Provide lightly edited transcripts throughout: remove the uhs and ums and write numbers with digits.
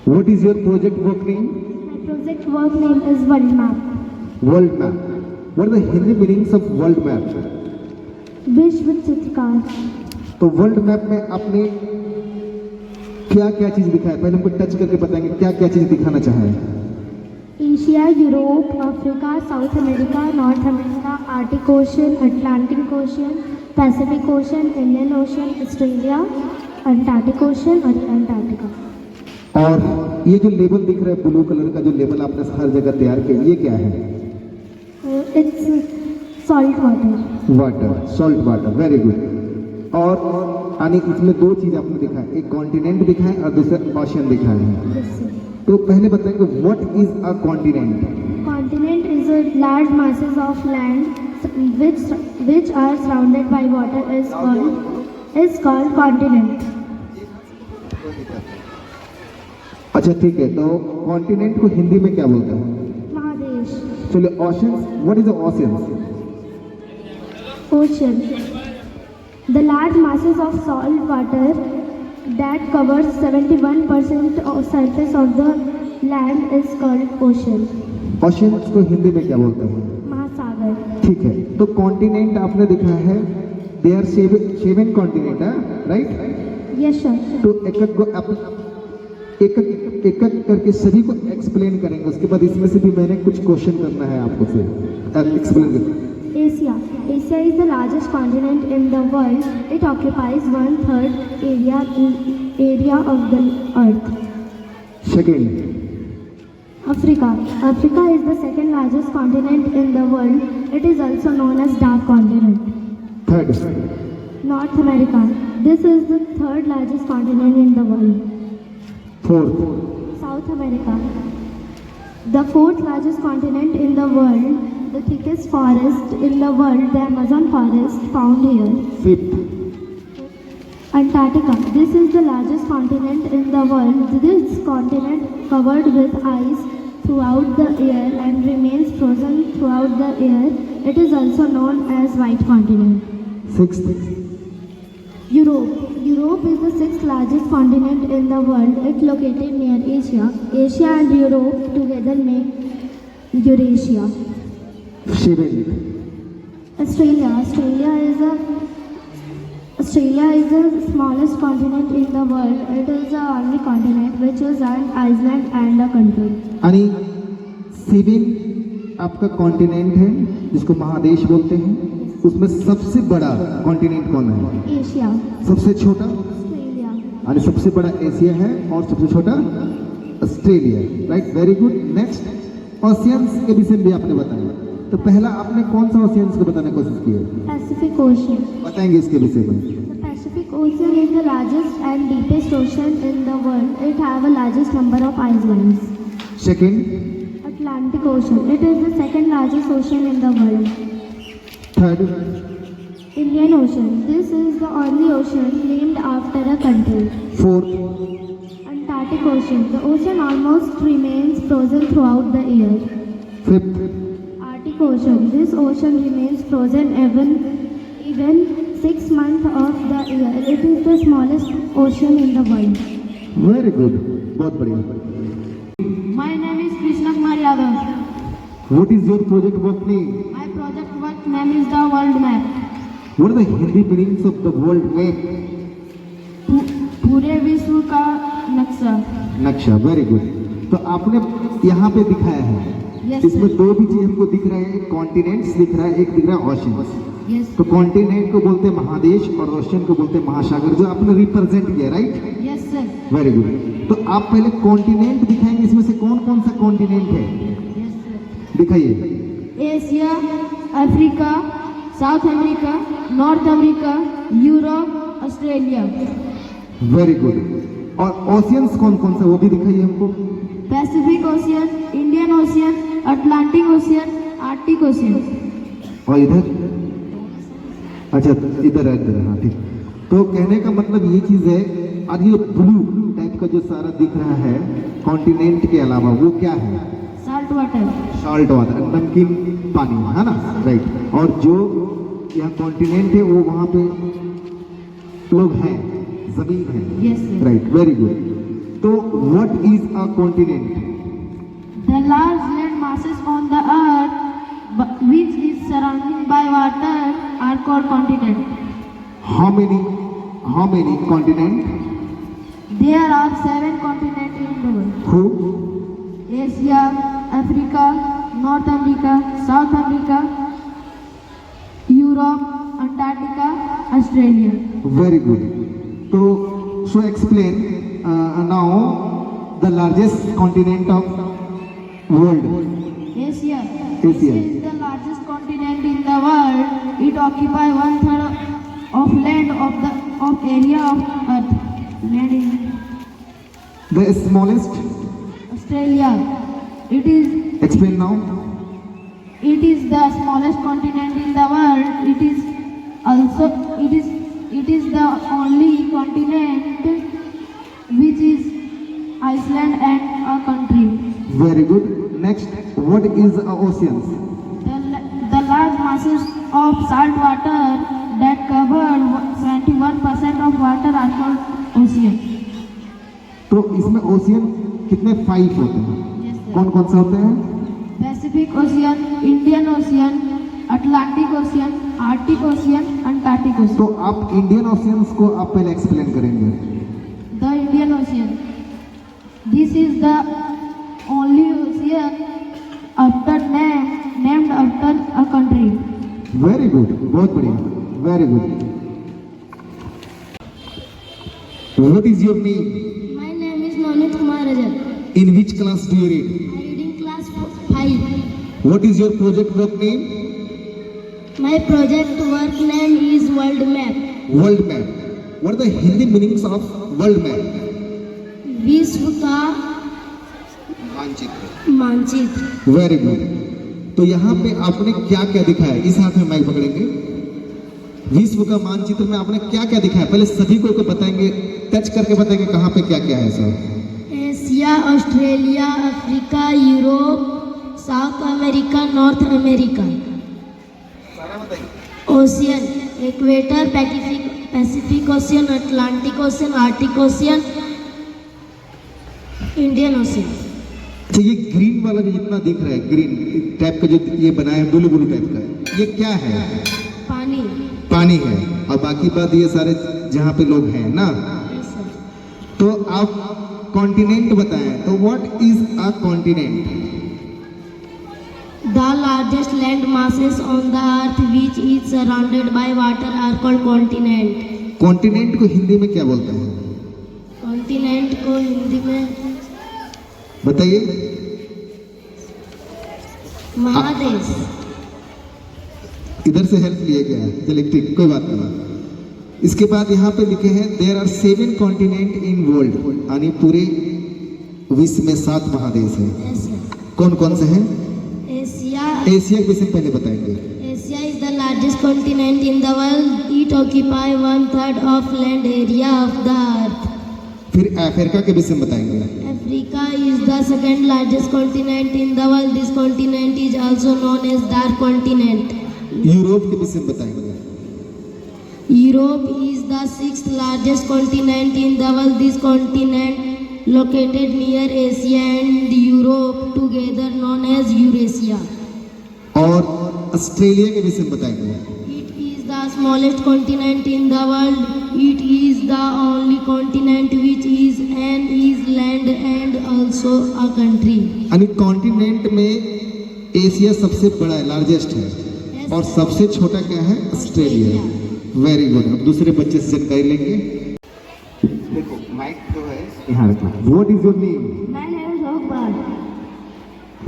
What is your project work name? My project work name is World Map. World map. What are the Hindi meanings of world map? विश्व चित्रकार. तो world map में आपने क्या क्या चीज दिखाया, पहले हमको टच करके बताएंगे क्या क्या चीज दिखाना चाहे. Asia, Europe, Africa, south America, north America, Arctic ocean, Atlantic ocean, Pacific ocean, Indian ocean, Australia, Antarctic ocean और अंटार्कटिका. और ये जो लेबल दिख रहा है ब्लू कलर का, जो लेबल आपने हर जगह तैयार किया, ये क्या है? It's salt water. Water, salt water. Very good. और आने इसमें दो चीज आपने दिखाया, एक कॉन्टिनेंट दिखाया और दूसरा ओशन दिखाया है. तो पहले बताएंगे what is a continent. Continent is a large masses of land which are surrounded by water is called continent. अच्छा ठीक है, तो कॉन्टिनेंट को हिंदी में क्या बोलते हैं? महादेश. चलिए oceans. What is the oceans? Ocean. The large masses of salt water that covers 71% of surface of the land is called ocean. Oceans को हिंदी में क्या बोलते हैं? महासागर. ठीक है, तो कॉन्टिनेंट आपने दिखाया है, दे आर सेवन कॉन्टिनेंट है, राइट? Yes sir. तो एक करके सभी को एक्सप्लेन करेंगे, उसके बाद इसमें से भी मैंने कुछ क्वेश्चन करना है आपको से एक्सप्लेन कर. Asia. Asia is the largest continent in the world. It occupies 1/3 area of the earth. Second. Africa. Africa is the second largest continent in the world. It is also known as dark continent. Third. North America. This is the third largest continent in the world. Fourth. South America. The fourth largest continent in the world. The thickest forest in the world, the Amazon forest, found here. Fifth. Antarctica. This is the largest continent in the world. This continent covered with ice throughout the year and remains frozen throughout the year. It is also known as White Continent. Sixth. Europe. Europe is the sixth largest continent in the world. It located near Asia. Asia and Europe together make Eurasia. Seventh. Australia. Australia is the smallest continent in the world. It is the only continent which is an island and a country. यानी seven आपका continent है जिसको महादेश बोलते हैं. उसमें सबसे बड़ा कॉन्टिनेंट कौन है? Asia. सबसे छोटा? Australia. यानी सबसे बड़ा एशिया है और सबसे छोटा Australia. Right, very good. Next, oceans के विषय में भी आपने बताया. तो पहला आपने कौन सा ओशियंस को बताने की कोशिश की है? Pacific Ocean. बताएंगे इसके विषय में. The Pacific Ocean is the largest and deepest ocean in the world. It have a largest number of islands. Second. Atlantic Ocean. It is the second largest ocean in the world. Third. Indian Ocean. This is the only ocean named after a country. Fourth. Antarctic Ocean. The ocean almost remains frozen throughout the year. Fifth. Arctic Ocean. This ocean remains frozen even 6 months of the year. It is the smallest ocean in the world. Very good, बहुत बढ़िया. My name is Krishna Kumar Yadav. What is your project work name? My project work name is the World Map. What are the Hindi meanings of the world map? पूरे विश्व का नक्शा. नक्शा. Very good. तो आपने यहाँ पे दिखाया है. Yes, इसमें sir. दो भी चीज हमको दिख रहे हैं, कॉन्टिनेंट्स दिख रहा है, एक दिख रहा है ओशन. Yes. तो कॉन्टिनेंट को बोलते हैं महादेश और ओशन को बोलते हैं महासागर, जो आपने रिप्रेजेंट किया. Right, Yes sir. Very good. तो आप पहले कॉन्टिनेंट दिखाएंगे, इसमें से कौन कौन सा कॉन्टिनेंट है Yes sir. दिखाइए. Asia, Africa, south America, north America, Europe, Australia. Very good. और ओशियंस कौन कौन सा वो भी दिखाइए हमको. Pacific ocean, Indian ocean, Atlantic ocean, Arctic ocean. और इधर, अच्छा इधर है, इधर. हाँ ठीक. तो कहने का मतलब ये चीज है. और ये ब्लू टाइप का जो सारा दिख रहा है कॉन्टिनेंट के अलावा, वो क्या है? Salt water. सॉल्ट वाटर, नमकीन पानी, है ना. राइट. और जो यहाँ कॉन्टिनेंट है वो वहाँ पे लोग हैं, जमीन है. Yes sir. Right, very good. तो what is a continent? The large land masses on the earth which is surrounded by water are called continent. How many continent? There are 7 continents in the world. Who? Asia, Africa, North America, South America, Europe, Antarctica, Australia. Very good. So explain now the largest continent of world. Asia. Asia. Asia is the largest continent in the world. It occupies 1/3 of land of area of Earth. Land in The smallest? Australia. It is Explain now. the smallest continent in the world. It is the only continent which is Iceland and a country. Very good. Next, what is oceans? The large masses of salt water that cover 71% of water are called ocean. तो इसमें ocean कितने 5 होते हैं? Yes, sir. कौन कौन से होते हैं? Pacific Ocean, Indian Ocean, Atlantic Ocean, Arctic Ocean, Antarctic Ocean. तो आप इंडियन ओशियंस को आप पहले एक्सप्लेन करेंगे. The Indian Ocean. This is the only ocean named after a country. Very good, बहुत बढ़िया, very good. What is your name? My name is Manoj Kumar Rajat. In which class do you read? I read in class 5. What is your project work name? My project work name is World Map. World map. What are the Hindi meanings of world map? विश्व का मानचित्र. मानचित्र. Very good. तो यहाँ पे आपने क्या क्या दिखाया? इस हाथ में माइक पकड़ेंगे. विश्व का मानचित्र में आपने क्या क्या दिखाया? पहले सभी को बताएंगे, टच करके बताएंगे कहाँ पे क्या क्या है sir. Asia, Australia, Africa, Europe, south America, north America. Ocean, equator, Pacific ocean, Atlantic ocean, Arctic ocean, Indian ocean. अच्छा, ये ग्रीन वाला जो जितना दिख रहा है, ग्रीन टाइप का जो ये बनाया है, ब्लू ब्लू टाइप का, ये क्या है? पानी. पानी है. और बाकी बात ये सारे जहाँ पे लोग हैं ना. तो आप कॉन्टिनेंट बताएं, तो what is a continent? The largest land masses on the earth which is surrounded by water are called continent. Continent को हिंदी में क्या बोलते हैं? कॉन्टिनेंट को हिंदी में बताइए. महादेश. इधर से हेल्प लिए गया है, चलिए ठीक, कोई बात नहीं. इसके बाद यहाँ पे लिखे हैं there are 7 continent in world, यानी पूरे विश्व में 7 महादेश हैं. कौन कौन से हैं? एशिया. एशिया के विषय में पहले बताएंगे. Asia is the largest continent in the world. It occupies 1/3 of land area of the earth. फिर अफ्रीका के विषय में बताएंगे. Africa is the second largest continent in the world. This continent is also known as dark continent. Europe के विषय में बताएंगे. Europe is the 6th largest continent in the world. This continent located near Asia and Europe together known as Eurasia. और Australia के विषय में बताएंगे. It is the smallest continent in the world. It is the only continent which is an island and also a country. यानी continent में Asia सबसे बड़ा है, लार्जेस्ट है. और सबसे छोटा क्या है? ऑस्ट्रेलिया. Very good. अब दूसरे बच्चे से जानकारी लेंगे. देखो माइक जो है यहाँ रखना. What is your name? My name is Akbar.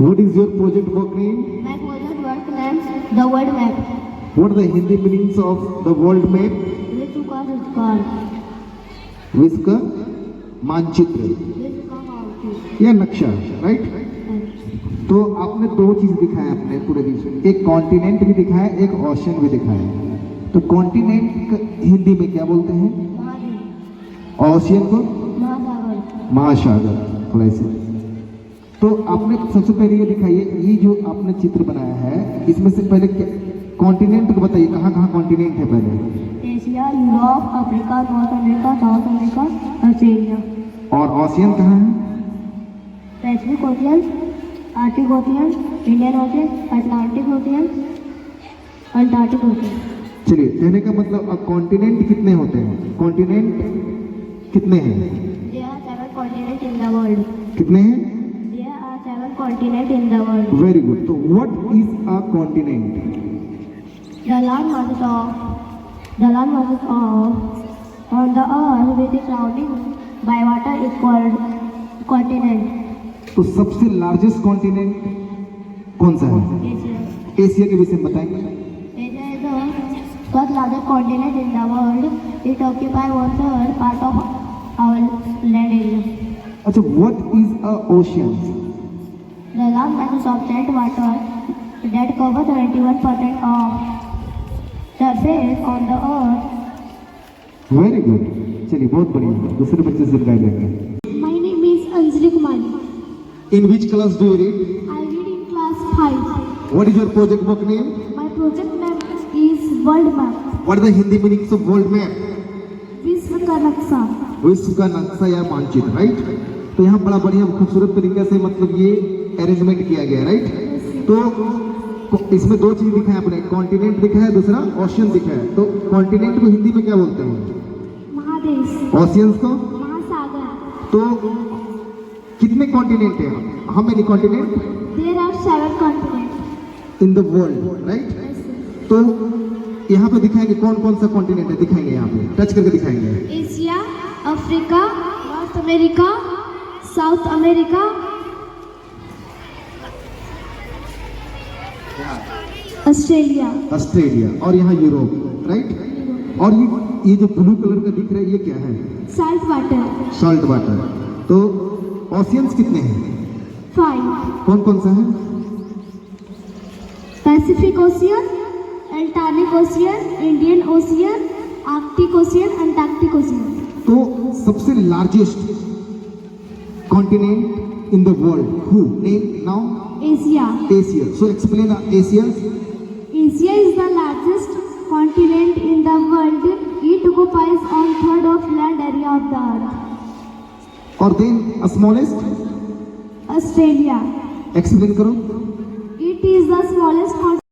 What is your project work name? My project work name is the World Map. What are the Hindi meanings of the world map? विश्व का चित्रकार. विश्व का मानचित्र विश्व का मानचित्र. या नक्शा, राइट. तो आपने 2 चीज दिखाया अपने पूरे विश्व, एक कॉन्टिनेंट भी दिखाया, एक ओशन भी दिखाया. तो कॉन्टिनेंट हिंदी में क्या बोलते हैं? महाद्वीप. ओशियन को महासागर. महासागर. वैसे तो आपने सबसे पहले ये दिखाइए, ये जो आपने चित्र बनाया है इसमें से पहले कॉन्टिनेंट को बताइए, कहाँ कहाँ कॉन्टिनेंट है पहले? Asia, Europe, Africa, north America, south America, Australia. और ओशियन कहाँ है? Pacific ocean, Arctic ocean, Indian ocean, Atlantic ocean, Antarctic ocean. चलिए, कहने का मतलब अब कॉन्टिनेंट कितने होते हैं? कॉन्टिनेंट कितने हैं? There are 7 continents in the world. कितने हैं? There are 7 continents in the world. Very good. तो what is a continent? The land masses of on the earth with its surrounding by water is called continent. तो सबसे largest continent कौन सा है? Asia. Asia के विषय में बताएंगे। Asia is the third largest continent in the world. It occupies 1/3 part of our land area. अच्छा, what is a ocean? The land masses of salt water that cover 71% of surface on the earth. Very good. चलिए, बहुत बढ़िया। दूसरे बच्चे से guide लेंगे। My name is Anjali Kumari. In which class do you read? I read in class 5. What is your project book name? My project name is World Map. What is the Hindi meaning of world map? विश्व का नक्शा. विश्व का नक्शा या मानचित्र, right? तो यहाँ बड़ा बढ़िया खूबसूरत तरीके से मतलब ये अरेंजमेंट किया गया है, राइट? तो इसमें दो चीज दिखा है आपने, कॉन्टिनेंट दिखा है, दूसरा ओशियन दिखा है। तो कॉन्टिनेंट को हिंदी में क्या बोलते हैं? महादेश. ओशियंस को? महासागर. तो कितने कॉन्टिनेंट हैं? How many continent There are 7 continents. In the world, right? तो यहाँ पे दिखाएंगे कौन कौन सा कॉन्टिनेंट है, दिखाएंगे यहाँ पे टच करके दिखाएंगे। Asia, Africa, north America, south America, Australia. Australia और यहाँ यूरोप, राइट? और ये जो ब्लू कलर का दिख रहा है ये क्या है? Salt water. Salt water. तो ओशियंस कितने हैं? 5. कौन कौन सा है? Pacific ocean, Atlantic ocean, Indian ocean, Arctic ocean, Antarctic ocean. तो सबसे largest continent in the world who name now? Asia. Asia. So explain Asia. Asia is the largest continent in the world. It occupies 1/3 of land area of the earth. और then smallest? Australia. Explain करो। It is the smallest continent.